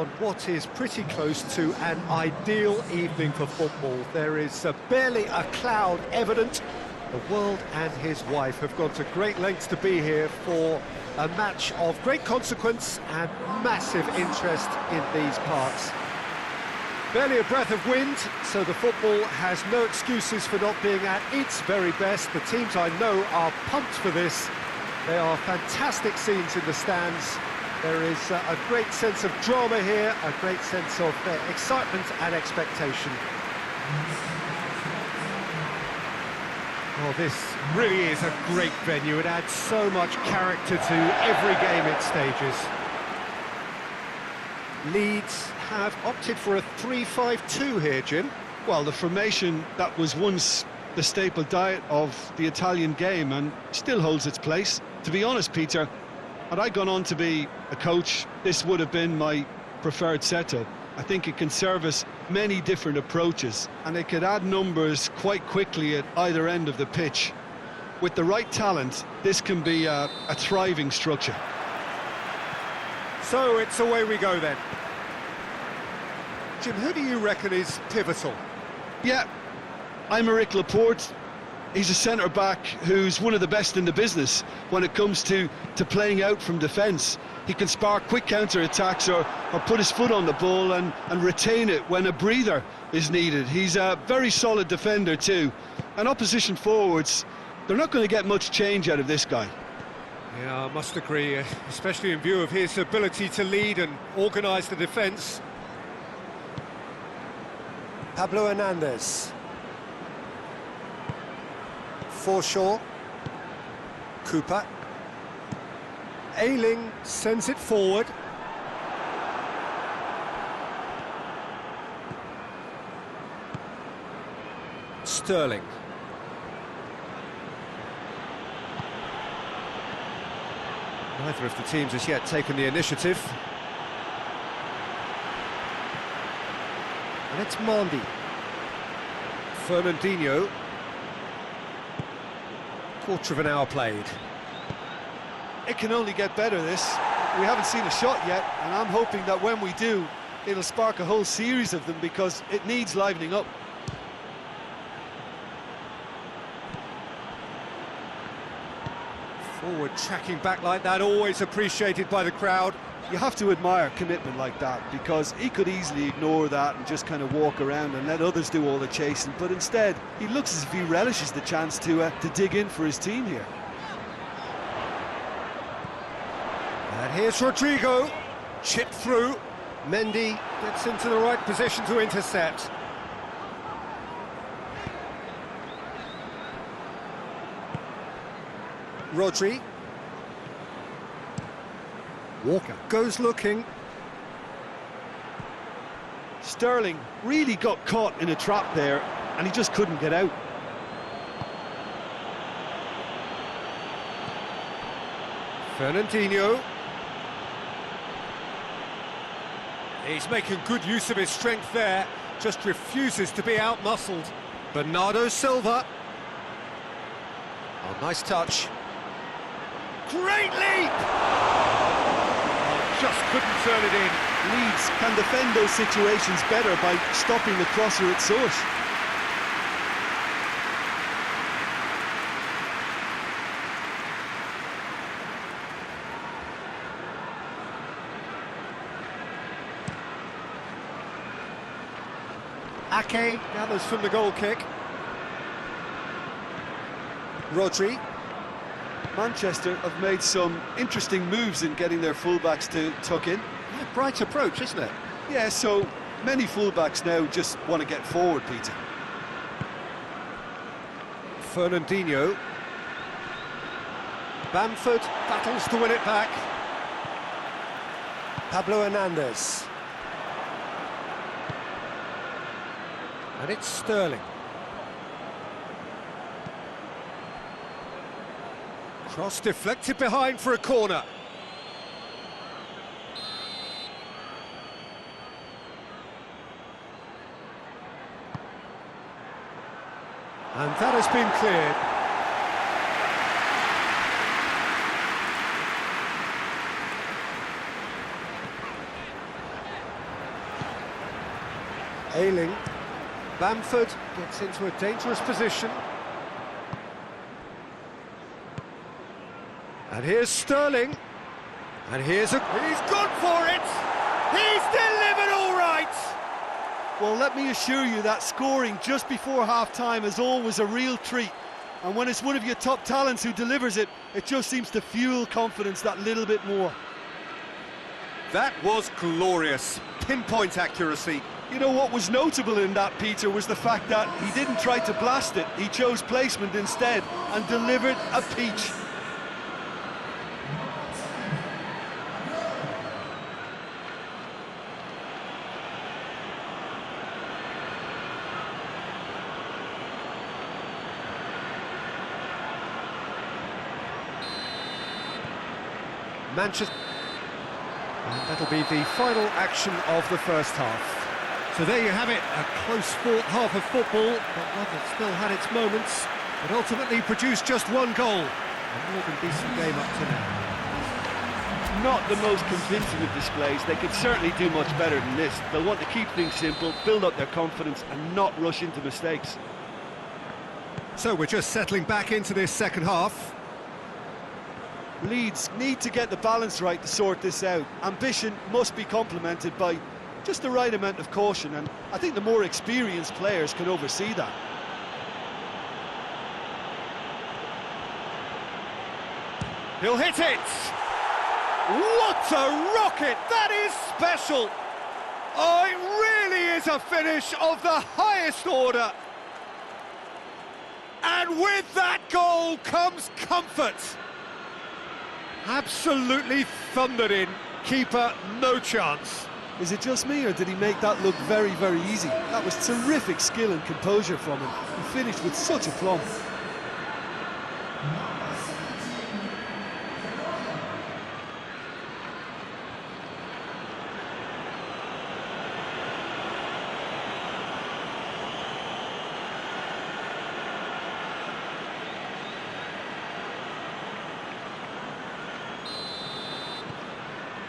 on what is pretty close to an ideal evening for football. There is barely a cloud evident. The world and his wife have gone to great lengths to be here for a match of great consequence and massive interest in these parts. Barely a breath of wind, so the football has no excuses for not being at its very best. The teams I know are pumped for this. There are fantastic scenes in the stands. There is a great sense of drama here, a great sense of excitement and expectation. Oh, this really is a great venue. It adds so much character to every game it stages. Leeds have opted for a 3-5-2 here, Jim. Well, the formation that was once the staple diet of the Italian game and still holds its place. To be honest, Peter, had I gone on to be a coach, this would have been my preferred setup. I think it can service many different approaches, and it could add numbers quite quickly at either end of the pitch. With the right talent, this can be a thriving structure. So it's away we go then. Jim, who do you reckon is pivotal? Yeah, Aymeric Laporte. He's a centre-back who's one of the best in the business when it comes to playing out from defence. He can spark quick counter-attacks or put his foot on the ball and retain it when a breather is needed. He's a very solid defender too. And opposition forwards, they're not going to get much change out of this guy. Yeah, I must agree, especially in view of his ability to lead and organise the defence. Pablo Hernandez. Forshaw. Cooper. Ayling sends it forward. Sterling. Neither of the teams has yet taken the initiative. And it's Mandy. Fernandinho. Quarter of an hour played. It can only get better, this. We haven't seen a shot yet, and I'm hoping that when we do, it'll spark a whole series of them because it needs livening up. Forward tracking back like that, always appreciated by the crowd. You have to admire commitment like that because he could easily ignore that and just kind of walk around and let others do all the chasing, but instead he looks as if he relishes the chance to dig in for his team here. And here's Rodrigo, chipped through. Mendy gets into the right position to intercept. Rodri. Walker goes looking. Sterling really got caught in a trap there and he just couldn't get out. Fernandinho. He's making good use of his strength there, just refuses to be out-muscled. Bernardo Silva. Oh, nice touch. Great leap! Oh, just couldn't turn it in. Leeds can defend those situations better by stopping the crosser at source. Ake gathers from the goal kick. Rodri. Manchester have made some interesting moves in getting their fullbacks to tuck in. Yeah, bright approach, isn't it? Yeah, so many fullbacks now just want to get forward, Peter. Fernandinho. Bamford battles to win it back. Pablo Hernandez. And it's Sterling. Cross deflected behind for a corner. And that has been cleared. Ailing. Bamford gets into a dangerous position. And here's Sterling. And he's gone for it! He's delivered all right! Well, let me assure you that scoring just before half-time is always a real treat. And when it's one of your top talents who delivers it, it just seems to fuel confidence that little bit more. That was glorious. Pinpoint accuracy. You know what was notable in that, Peter, was the fact that he didn't try to blast it. He chose placement instead and delivered a peach. Manchester. And that'll be the final action of the first half. So there you have it, a close-fought half of football, but one that still had its moments, but ultimately produced just one goal. A more than decent game up to now. Not the most convincing of displays. They could certainly do much better than this. They'll want to keep things simple, build up their confidence and not rush into mistakes. So we're just settling back into this second half. Leeds need to get the balance right to sort this out. Ambition must be complemented by just the right amount of caution, and I think the more experienced players can oversee that. He'll hit it! What a rocket! That is special! Oh, it really is a finish of the highest order! And with that goal comes comfort! Absolutely thundered in. Keeper, no chance. Is it just me, or did he make that look very, very easy? That was terrific skill and composure from him. He finished with such aplomb.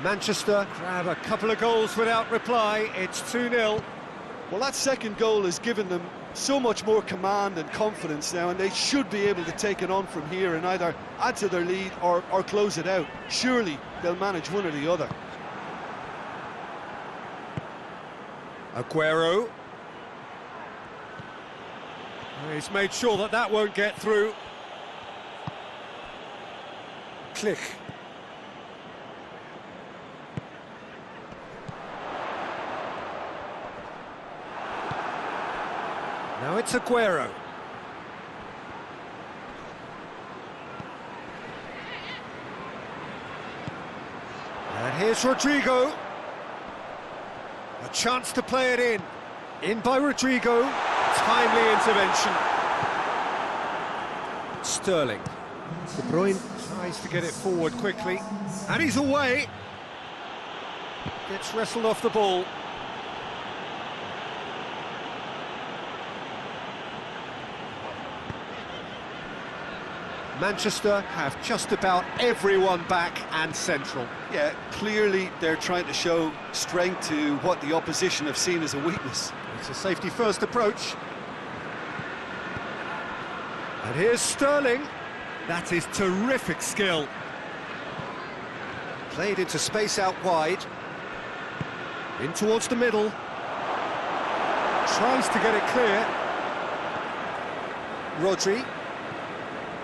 Manchester grab a couple of goals without reply. It's 2-0. Well, that second goal has given them so much more command and confidence now, and they should be able to take it on from here and either add to their lead or close it out. Surely they'll manage one or the other. Aguero. He's made sure that that won't get through. Click. Now it's Aguero. And here's Rodrigo. A chance to play it in. In by Rodrigo. Timely intervention. Sterling. De Bruyne tries to get it forward quickly. And he's away. Gets wrestled off the ball. Manchester have just about everyone back and central. Yeah, clearly they're trying to show strength to what the opposition have seen as a weakness. It's a safety-first approach. And here's Sterling. That is terrific skill. Played into space out wide. In towards the middle. Tries to get it clear. Rodri.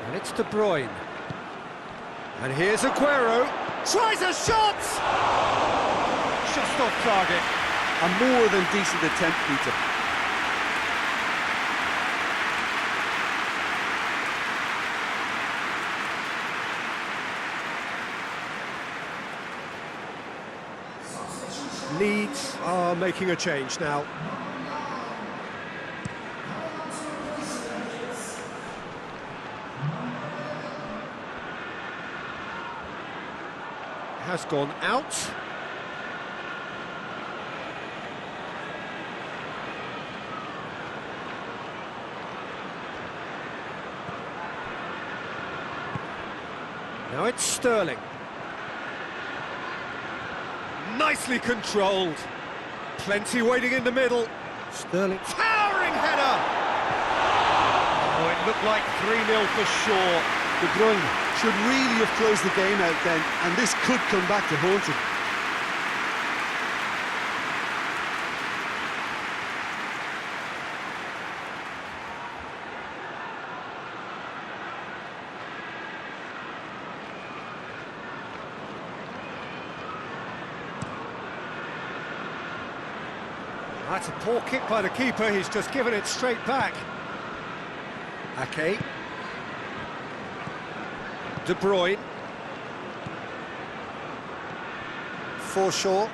And it's De Bruyne. And here's Aguero. Tries a shot! Just off target. A more than decent attempt, Peter. Leeds are making a change now. Has gone out. Now it's Sterling. Nicely controlled. Plenty waiting in the middle. Sterling, towering header! Oh, it looked like 3-0 for sure. De Bruyne should really have closed the game out then, and this could come back to haunt him. That's a poor kick by the keeper, he's just given it straight back. Ake. De Bruyne. Forshaw.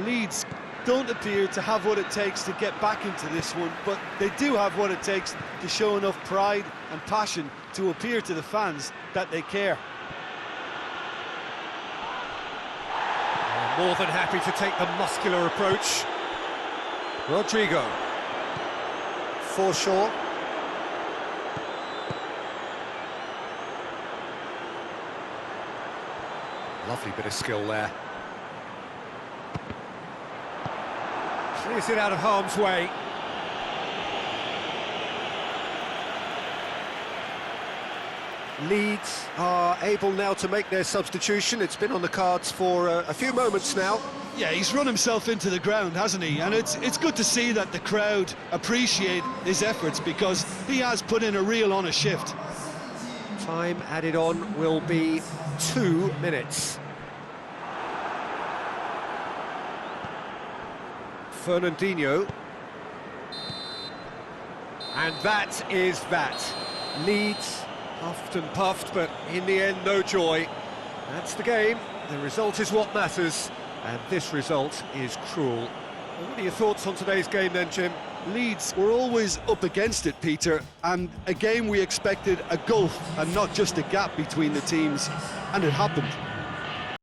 Leeds don't appear to have what it takes to get back into this one, but they do have what it takes to show enough pride and passion to appear to the fans that they care. More than happy to take the muscular approach. Rodrigo. Forshaw. Lovely bit of skill there. Clears it out of harm's way. Leeds are able now to make their substitution. It's been on the cards for a few moments now. Yeah, he's run himself into the ground, hasn't he? And it's good to see that the crowd appreciate his efforts, because he has put in a real honest shift. Time added on will be 2 minutes. Fernandinho. And that is that. Leeds puffed and puffed, but in the end, no joy. That's the game. The result is what matters, and this result is cruel. What are your thoughts on today's game then, Jim? Leeds were always up against it, Peter, and a game we expected a gulf and not just a gap between the teams, and it happened.